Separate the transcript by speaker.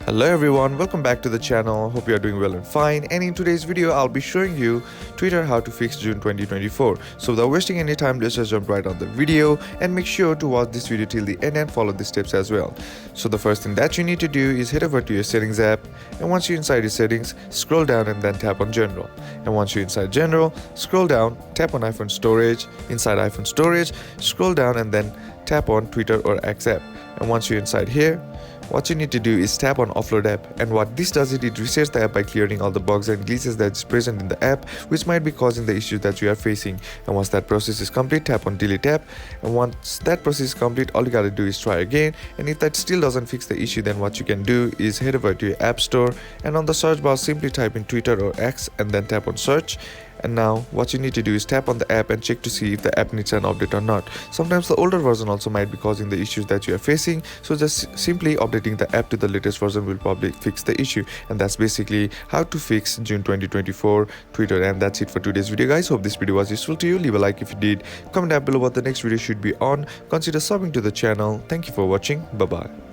Speaker 1: Hello everyone, welcome back to the channel. Hope you are doing well and fine. And in today's video, I'll be showing you Twitter how to fix June 2024. So without wasting any time, let's just jump right on the video and make sure to watch this video till the end and follow the steps as well. So the first thing that you need to do is head over to your settings app, and once you're inside your settings, scroll down and then tap on general. And once you're inside general, scroll down, tap on iPhone storage. Inside iPhone storage, scroll down and then tap on Twitter or X app. And once you're inside here, what you need to do is tap on offload app, and what this does is it resets the app by clearing all the bugs and glitches that's present in the app which might be causing the issues that you are facing. And once that process is complete, tap on delete app, and once that process is complete, all you gotta do is try again. And if that still doesn't fix the issue, then what you can do is head over to your app store, and on the search bar simply type in Twitter or X and then tap on search. And now what you need to do is tap on the app and check to see if the app needs an update or not. Sometimes the older version also might be causing the issues that you are facing, so just simply updating the app to the latest version will probably fix the issue. And that's basically how to fix June 2024 Twitter. And that's it for today's video, guys. Hope this video was useful to you. Leave a like if you did, comment down below what the next video should be on, consider subbing to the channel. Thank you for watching. Bye bye.